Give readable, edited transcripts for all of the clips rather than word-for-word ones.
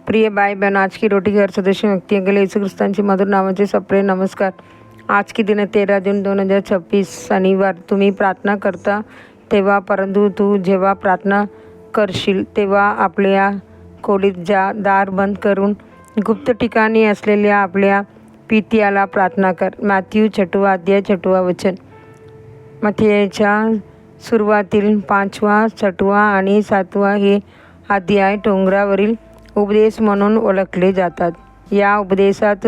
प्रिय भाई बहन, आज की रोटी घर सदस्य व्यक्तियों के लिए यीशु ख्रिस्तांची मधुर नावाचे सप्रे नमस्कार। आज की दिन 13 जून 2026 शनिवार। तुम्ही प्रार्थना करता तेव्हा, परंतु तू जेव्हा प्रार्थना करशील तेव्हा आपल्या खोलीत जा, दार बंद करून गुप्त ठिकाणी असलेल्या आपल्या पित्याला प्रार्थना कर। मॅथ्यू 6 अध्याय 6 वचन। मथेच्या सुरुवातील 5, 6 आणि 7 हे अध्याय डोंगरावरील उपदेश म्हणून ओळखले जातात। या उपदेशात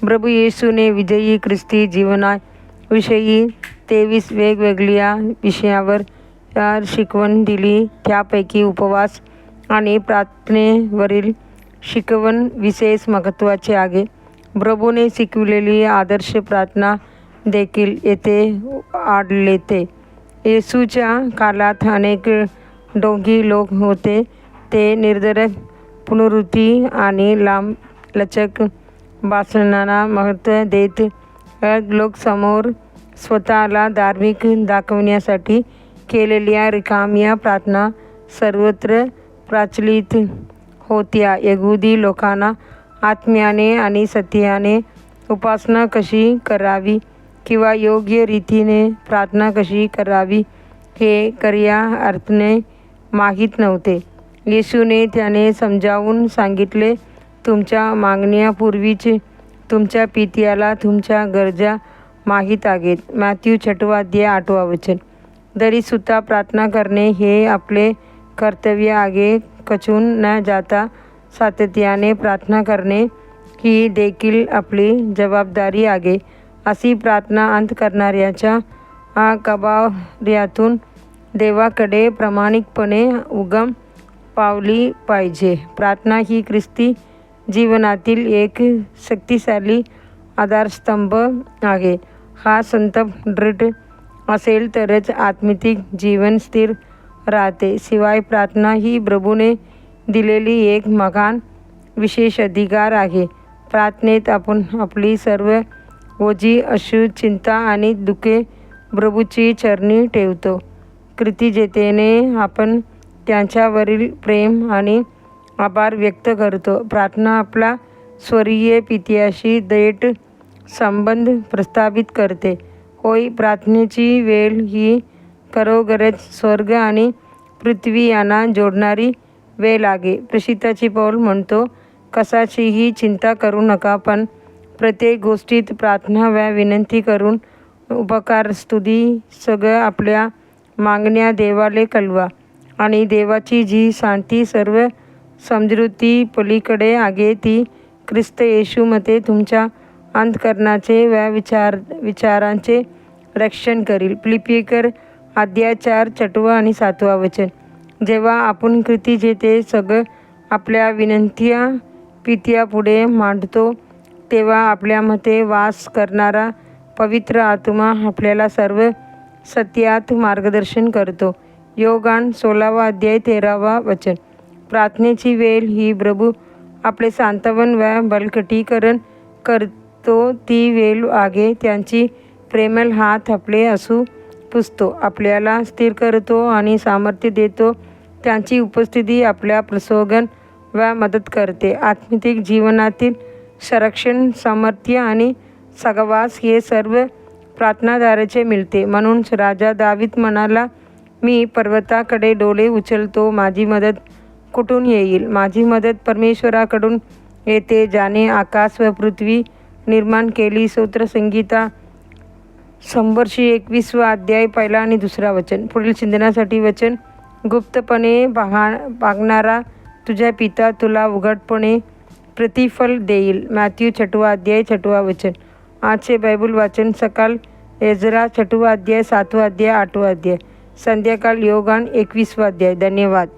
प्रभू येशूने विजयी ख्रिस्ती जीवनाविषयी 23 वेगवेगळ्या विषयावर शिकवण दिली। त्यापैकी उपवास आणि प्रार्थनेवरील शिकवण विशेष महत्त्वाचे आहे। प्रभूने शिकविलेली आदर्श प्रार्थना देखील येथे आढळते। येशूच्या काळात अनेक ढोंगी लोक होते। ते निर्धारक पुनरुक्ती आणि लांबलचक भाषणांना महत्त्व देत लोकांसमोर स्वतःला धार्मिक दाखवण्यासाठी केलेल्या रिकाम्या प्रार्थना सर्वत्र प्रचलित होत्या। यहूदी लोकांना आत्म्याने आणि सत्याने उपासना कशी करावी किंवा योग्य रीतीने प्रार्थना कशी करावी हे खऱ्या अर्थाने माहीत नव्हते। येशूने त्याने समजावून सांगितले, तुमच्या मागण्यापूर्वीच तुमच्या पित्याला तुमच्या गरजा माहीत आहेत। मॅथ्यू 6 अध्याय 8 वचन। तरीसुद्धा प्रार्थना करणे हे आपले कर्तव्य आहे। खचून न जाता सातत्याने प्रार्थना करणे ही देखील आपली जबाबदारी आहे। अशी प्रार्थना अंत करणाऱ्याच्या गाभाऱ्यातून देवाकडे प्रामाणिकपणे उगम पावली पाहिजे। प्रार्थना ही ख्रिस्ती जीवनातील एक शक्तिशाली आधारस्तंभ आहे। हा स्तंभ दृढ असेल तरच आत्मिक जीवन स्थिर राहते। शिवाय प्रार्थना ही प्रभूने दिलेली एक महान विशेष अधिकार आहे। प्रार्थनेत आपण आपली सर्व ओझी, अश्रू, चिंता आणि दुःखे प्रभूची चरणी ठेवतो। कृतज्ञतेने आपण त्यांच्यावरील प्रेम आणि आभार व्यक्त करतो। प्रार्थना आपला स्वर्गीय पित्याशी थेट संबंध प्रस्थापित करते। होय, प्रार्थनेची वेळ ही खरोखरच स्वर्ग आणि पृथ्वी यांना जोडणारी वेळ आहे। प्रसिद्धाची पौल म्हणतो, कशाचीही चिंता करू नका, पण प्रत्येक गोष्टीत प्रार्थना व विनंती करून उपकार स्तुती सगळं आपल्या मागण्या देवाला कळवा, आणि देवाची जी शांती सर्व समजुती पलीकडे आहे ती ख्रिस्त येशूमध्ये तुमच्या अंतःकरणाचे व विचारांचे रक्षण करील। फिलिप्पियर अध्याय 4, 6 आणि 7 वचन। जेव्हा आपण कृतज्ञते सगळं आपल्या विनंत्या पित्यापुढे मांडतो तेव्हा आपल्यामध्ये वास करणारा पवित्र आत्मा आपल्याला सर्व सत्यात मार्गदर्शन करतो। योहान 16 अध्याय 13 वचन। प्रार्थनेची वेळ ही प्रभू आपले सांत्वन व बळकटीकरण करतो ती वेळ आहे। त्यांची प्रेमळ हात आपले अश्रू पुसतो, आपल्याला स्थिर करतो आणि सामर्थ्य देतो। त्यांची उपस्थिती आपल्या प्रसोगन व मदत करते। आत्मिक जीवनातील संरक्षण, सामर्थ्य आणि सहवास हे सर्व प्रार्थनाद्वारे मिळते। म्हणून राजा दावीद म्हणाला, मी पर्वताकडे डोळे उचलतो, माझी मदत कुठून येईल? माझी मदत परमेश्वराकडून येते, ज्याने आकाश व पृथ्वी निर्माण केली। स्तोत्रसंगीता 121 अध्याय 1 आणि 2 वचन। पुढील चिंतनासाठी वचन। गुप्तपणे पाहणारा तुझ्या पिता तुला उघडपणे प्रतिफल देईल। मॅथ्यू 6 अध्याय 6 वचन। आजचे बायबल वाचन सकाळ एजरा 6 अध्याय 7 अध्याय 8 अध्याय, संध्याकाळ योहान 21 अध्याय। धन्यवाद।